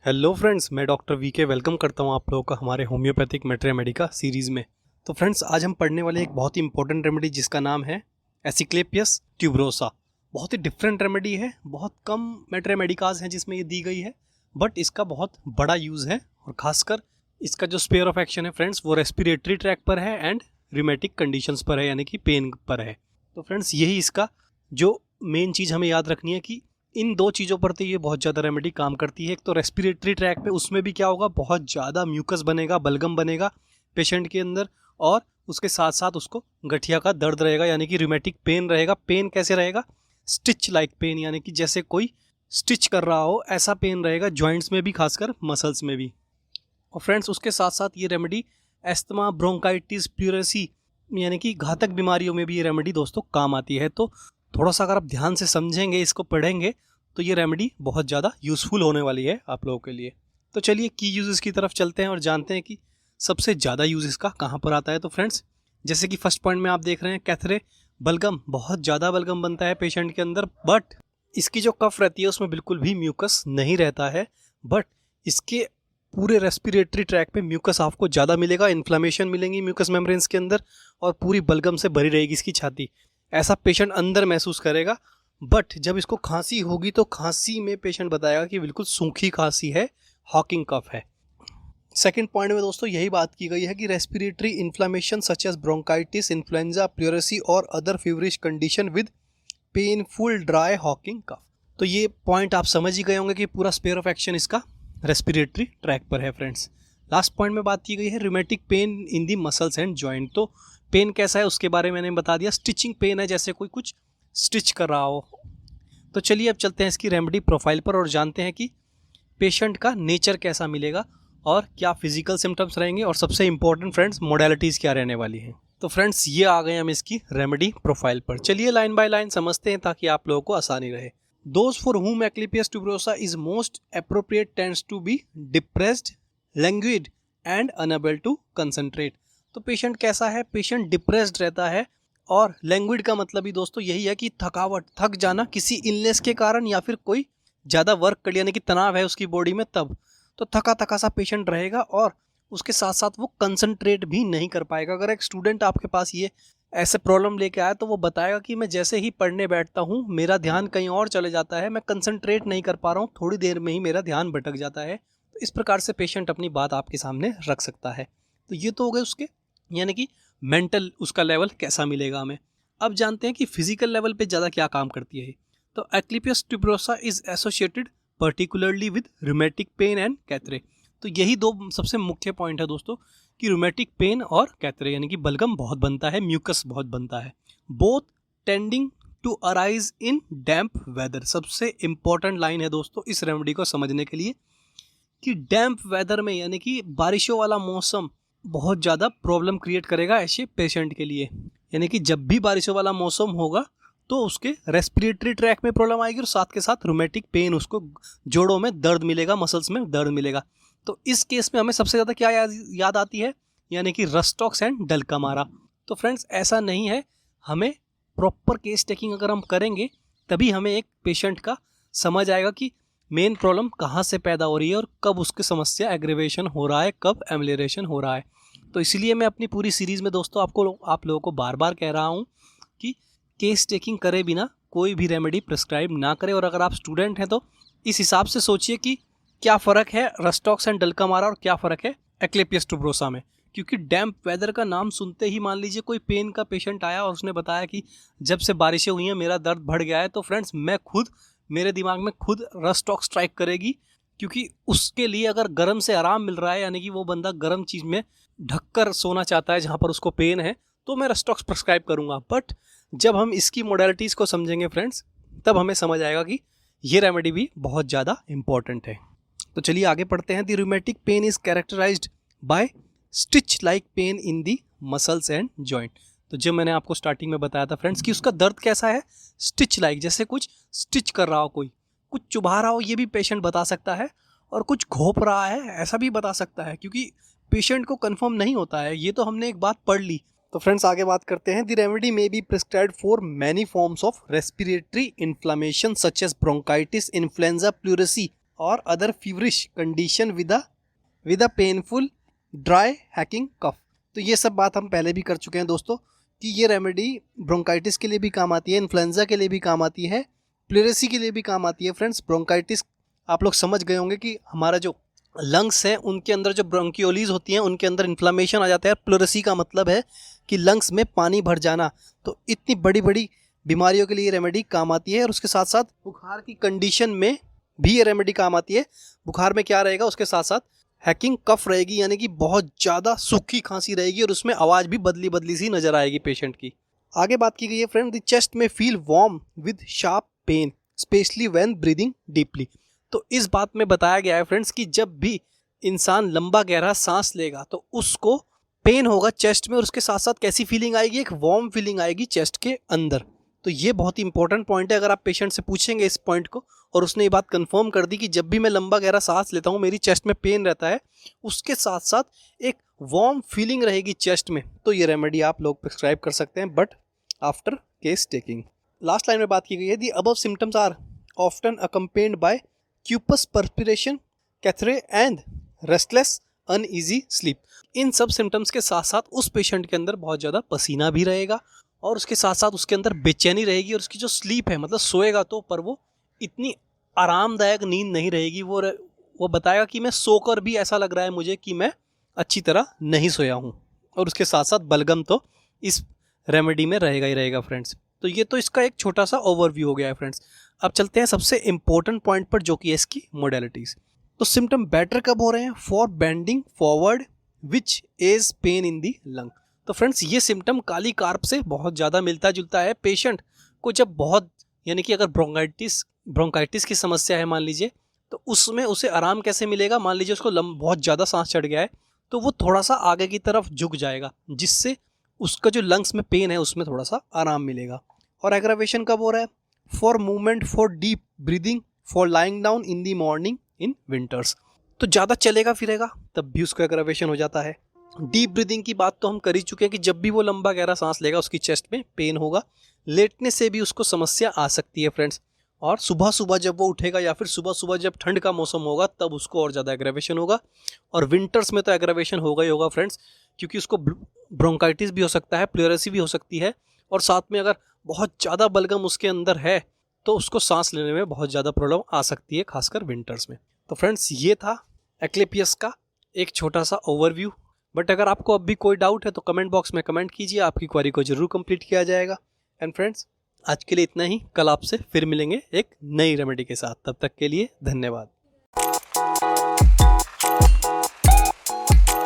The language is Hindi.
हेलो फ्रेंड्स, मैं डॉक्टर वीके वेलकम करता हूं आप लोगों का हमारे होम्योपैथिक मेट्रिया सीरीज़ में। तो फ्रेंड्स, आज हम पढ़ने वाले एक बहुत ही इंपॉर्टेंट रेमेडी जिसका नाम है एसिक्लेपियस ट्यूबरोसा। बहुत ही डिफरेंट रेमेडी है, बहुत कम मेट्रिया हैं जिसमें ये दी गई है, बट इसका बहुत बड़ा यूज़ है और खासकर इसका जो स्पेयर ऑफ एक्शन है फ्रेंड्स वो रेस्पिरेटरी ट्रैक पर है एंड रिमेटिक कंडीशंस पर है, यानी कि पेन पर है। तो फ्रेंड्स, यही इसका जो मेन चीज़ हमें याद रखनी है कि इन दो चीज़ों पर तो ये बहुत ज़्यादा रेमेडी काम करती है। एक तो रेस्पिरेटरी ट्रैक पे, उसमें भी क्या होगा, बहुत ज़्यादा म्यूकस बनेगा, बलगम बनेगा पेशेंट के अंदर, और उसके साथ साथ उसको गठिया का दर्द रहेगा, यानी कि रिमेटिक पेन रहेगा। पेन कैसे रहेगा? स्टिच लाइक पेन, यानी कि जैसे कोई स्टिच कर रहा हो ऐसा पेन रहेगा, जॉइंट्स में भी, खासकर मसल्स में भी। और फ्रेंड्स, उसके साथ साथ ये रेमेडी एस्थमा, ब्रोंकाइटिस, प्लूरेसी यानी कि घातक बीमारियों में भी ये रेमेडी दोस्तों काम आती है। तो थोड़ा सा अगर आप ध्यान से समझेंगे, इसको पढ़ेंगे, तो ये रेमेडी बहुत ज़्यादा यूज़फुल होने वाली है आप लोगों के लिए। तो चलिए की यूज़ेस की तरफ चलते हैं और जानते हैं कि सबसे ज़्यादा यूज़ इसका कहाँ पर आता है। तो फ्रेंड्स, जैसे कि फर्स्ट पॉइंट में आप देख रहे हैं, कैथरे, बलगम, बहुत ज़्यादा बलगम बनता है पेशेंट के अंदर, बट इसकी जो कफ रहती है उसमें बिल्कुल भी म्यूकस नहीं रहता है, बट इसके पूरे रेस्पिरेटरी ट्रैक पे म्यूकस आपको ज़्यादा मिलेगा, इन्फ्लेमेशन मिलेंगी म्यूकस मेम्ब्रेन्स के अंदर, और पूरी बलगम से भरी रहेगी इसकी छाती। ऐसा पेशेंट अंदर महसूस करेगा। बट जब इसको खांसी होगी तो खांसी में पेशेंट बताएगा कि बिल्कुल सूखी खांसी है, हॉकिंग कफ है। सेकेंड पॉइंट में दोस्तों यही बात की गई है कि respiratory inflammation such as bronchitis, influenza, pleurisy और other feverish condition with painful dry hawking cough. तो ये पॉइंट आप समझ ही गए होंगे कि पूरा स्पेयर ऑफ एक्शन इसका रेस्पिरेटरी ट्रैक पर है। फ्रेंड्स, लास्ट पॉइंट में बात की गई है rheumatic pen in the muscles and joint. तो पेन कैसा है उसके बारे में मैंने बता दिया, स्टिचिंग पेन है, जैसे कोई कुछ स्टिच कर रहा हो। तो चलिए अब चलते हैं इसकी रेमेडी प्रोफाइल पर और जानते हैं कि पेशेंट का नेचर कैसा मिलेगा और क्या फिजिकल सिम्टम्स रहेंगे, और सबसे इंपॉर्टेंट फ्रेंड्स मॉडलिटीज़ क्या रहने वाली हैं। तो फ्रेंड्स, ये आ गए हम इसकी रेमेडी प्रोफाइल पर। चलिए लाइन बाय लाइन समझते हैं ताकि आप लोगों को आसानी रहे। Those for whom Asclepius tuberosa is most appropriate tends to be depressed, languid and unable to concentrate। तो पेशेंट कैसा है? पेशेंट डिप्रेस्ड रहता है, और लैंग्विड का मतलब ही दोस्तों यही है कि थकावट, थक जाना किसी इलनेस के कारण, या फिर कोई ज़्यादा वर्क कर लिया, यानी कि तनाव है उसकी बॉडी में, तब तो थका थका सा पेशेंट रहेगा, और उसके साथ साथ वो कंसंट्रेट भी नहीं कर पाएगा। अगर एक स्टूडेंट आपके पास ये ऐसे प्रॉब्लम लेके आया तो वो बताएगा कि मैं जैसे ही पढ़ने बैठता हूँ मेरा ध्यान कहीं और चले जाता है, मैं कंसंट्रेट नहीं कर पा रहा हूँ, थोड़ी देर में ही मेरा ध्यान भटक जाता है। तो इस प्रकार से पेशेंट अपनी बात आपके सामने रख सकता है। तो ये तो हो गए उसके, यानी कि मेंटल उसका लेवल कैसा मिलेगा हमें। अब जानते हैं कि फिजिकल लेवल पे ज़्यादा क्या काम करती है। तो Asclepias tuberosa is associated particularly with rheumatic pain and catarrh. तो यही दो सबसे मुख्य पॉइंट है दोस्तों कि रूमेटिक पेन और कैथरे, यानी कि बलगम बहुत बनता है, म्यूकस बहुत बनता है, both tending to arise in damp weather. सबसे इंपॉर्टेंट लाइन है दोस्तों इस रेमेडी को समझने के लिए कि डैम्प वेदर में, यानी कि बारिशों वाला मौसम बहुत ज़्यादा प्रॉब्लम क्रिएट करेगा ऐसे पेशेंट के लिए। यानी कि जब भी बारिशों वाला मौसम होगा तो उसके रेस्पिरेटरी ट्रैक में प्रॉब्लम आएगी, और साथ के साथ रूमेटिक पेन, उसको जोड़ों में दर्द मिलेगा, मसल्स में दर्द मिलेगा। तो इस केस में हमें सबसे ज़्यादा क्या याद आती है, यानी कि रस्टॉक्स एंड डल्कामारा। तो फ्रेंड्स, ऐसा नहीं है, हमें प्रॉपर केस टेकिंग अगर हम करेंगे तभी हमें एक पेशेंट का समझ आएगा कि मेन प्रॉब्लम कहाँ से पैदा हो रही है और कब उसकी समस्या एग्रेवेशन हो रहा है, कब एमलेरेशन हो रहा है। तो इसलिए मैं अपनी पूरी सीरीज़ में दोस्तों आप लोगों को बार बार कह रहा हूँ कि केस टेकिंग करे बिना कोई भी रेमेडी प्रिस्क्राइब ना करें। और अगर आप स्टूडेंट हैं तो इस हिसाब से सोचिए कि क्या फ़र्क है रस्टॉक्स एंड डल्कामारा और क्या फ़र्क है एस्क्लेपियस ट्यूबरोसा में। क्योंकि डैम्प वेदर का नाम सुनते ही मान लीजिए कोई पेन का पेशेंट आया और उसने बताया कि जब से बारिशें हुई हैं मेरा दर्द बढ़ गया है, तो फ्रेंड्स मेरे दिमाग में खुद रस्टॉक स्ट्राइक करेगी, क्योंकि उसके लिए अगर गर्म से आराम मिल रहा है, यानी कि वो बंदा गर्म चीज़ में ढककर सोना चाहता है जहाँ पर उसको पेन है, तो मैं रस्टॉक्स प्रिस्क्राइब करूँगा। बट जब हम इसकी मॉडलिटीज़ को समझेंगे फ्रेंड्स, तब हमें समझ आएगा कि ये रेमेडी भी बहुत ज़्यादा इंपॉर्टेंट है। तो चलिए आगे पढ़ते हैं। The rheumatic pain is characterised by stitch like pain in the muscles and joint. तो जो मैंने आपको स्टार्टिंग में बताया था फ्रेंड्स कि उसका दर्द कैसा है, स्टिच लाइक, जैसे कुछ स्टिच कर रहा हो, कोई कुछ चुभा रहा हो, ये भी पेशेंट बता सकता है, और कुछ घोंप रहा है ऐसा भी बता सकता है, क्योंकि पेशेंट को कंफर्म नहीं होता है। ये तो हमने एक बात पढ़ ली। तो फ्रेंड्स, आगे बात करते हैं। The remedy may be prescribed for many forms of respiratory inflammation such as bronchitis, influenza, pleurisy और other feverish condition with a painful dry hacking cough. तो ये सब बात हम पहले भी कर चुके हैं दोस्तों कि ये रेमेडी ब्रोंकाइटिस के लिए भी काम आती है, इन्फ्लुएंजा के लिए भी काम आती है, प्लेरेसी के लिए भी काम आती है। फ्रेंड्स, ब्रोंकाइटिस आप लोग समझ गए होंगे कि हमारा जो लंग्स हैं उनके अंदर जो ब्रोंकियोलीज होती हैं उनके अंदर इन्फ्लामेशन आ जाता है। प्लेरेसी का मतलब है कि लंग्स में पानी भर जाना। तो इतनी बड़ी बड़ी बीमारियों के लिए रेमेडी काम आती है। और उसके साथ साथ बुखार की कंडीशन में भी ये रेमेडी काम आती है। बुखार में क्या रहेगा, उसके साथ साथ हैकिंग कफ रहेगी, यानी कि बहुत ज़्यादा सूखी खांसी रहेगी और उसमें आवाज़ भी बदली बदली सी नजर आएगी पेशेंट की। आगे बात की गई है फ्रेंड, द चेस्ट में feel warm with sharp pain especially when breathing deeply. तो इस बात में बताया गया है फ्रेंड्स कि जब भी इंसान लंबा गहरा सांस लेगा तो उसको पेन होगा चेस्ट में, और उसके साथ साथ कैसी फीलिंग आएगी, एक वार्म फीलिंग आएगी चेस्ट के अंदर। तो ये बहुत ही इंपॉर्टेंट पॉइंट है। अगर आप पेशेंट से पूछेंगे इस पॉइंट को और उसने ये बात कंफर्म कर दी कि जब भी मैं लंबा गहरा सांस लेता हूँ मेरी चेस्ट में पेन रहता है, उसके साथ साथ एक वार्म फीलिंग रहेगी चेस्ट में, तो ये रेमेडी आप लोग प्रिस्क्राइब कर सकते हैं, but after case taking. Last line में बात की गई है, the above symptoms are often accompanied by copious perspiration, catarrh and restless uneasy sleep. इन सब सिम्टम्स के साथ साथ उस पेशेंट के अंदर बहुत ज़्यादा पसीना भी रहेगा और उसके साथ साथ उसके अंदर बेचैनी रहेगी, और उसकी जो स्लीप है, मतलब सोएगा तो पर वो इतनी आरामदायक नींद नहीं रहेगी। वो बताएगा कि मैं सोकर भी ऐसा लग रहा है मुझे कि मैं अच्छी तरह नहीं सोया हूँ। और उसके साथ साथ बलगम तो इस रेमेडी में रहेगा ही रहेगा फ्रेंड्स। तो ये तो इसका एक छोटा सा ओवरव्यू हो गया है फ्रेंड्स। अब चलते हैं सबसे इंपॉर्टेंट पॉइंट पर, जो कि है इसकी मोडेलिटीज़। तो सिम्टम बेटर कब हो रहे हैं, for bending forward which is pen in the lung. तो फ्रेंड्स, ये सिम्टम काली कार्प से बहुत ज़्यादा मिलता जुलता है। पेशेंट को जब बहुत, यानी कि अगर ब्रोंकाइटिस की समस्या है मान लीजिए, तो उसमें उसे आराम कैसे मिलेगा। मान लीजिए उसको बहुत ज़्यादा सांस चढ़ गया है तो वो थोड़ा सा आगे की तरफ झुक जाएगा, जिससे उसका जो लंग्स में पेन है उसमें थोड़ा सा आराम मिलेगा। और एग्रावेशन कब हो रहा है, for movement, for deep breathing, for lying down in the morning in winters. तो ज़्यादा चलेगा फिरेगा तब भी उसको एग्रावेशन हो जाता है। डीप ब्रीदिंग की बात तो हम कर ही चुके हैं कि जब भी वो लंबा गहरा सांस लेगा उसकी चेस्ट में पेन होगा। लेटने से भी उसको समस्या आ सकती है फ्रेंड्स। और सुबह सुबह जब वो उठेगा या फिर सुबह सुबह जब ठंड का मौसम होगा तब उसको और ज़्यादा एग्रावेशन होगा। और विंटर्स में तो एग्रावेशन होगा ही होगा फ्रेंड्स, क्योंकि उसको ब्रोंकाइटिस भी हो सकता है, प्लेरेसी भी हो सकती है, और साथ में अगर बहुत ज़्यादा बलगम उसके अंदर है तो उसको सांस लेने में बहुत ज़्यादा प्रॉब्लम आ सकती है, खासकर विंटर्स में। तो फ्रेंड्स, ये था एक्लेपियस का एक छोटा सा ओवरव्यू। बट अगर आपको अब भी कोई डाउट है तो कमेंट बॉक्स में कमेंट कीजिए, आपकी क्वेरी को जरूर कंप्लीट किया जाएगा। एंड फ्रेंड्स, आज के लिए इतना ही। कल आपसे फिर मिलेंगे एक नई रेमेडी के साथ। तब तक के लिए धन्यवाद।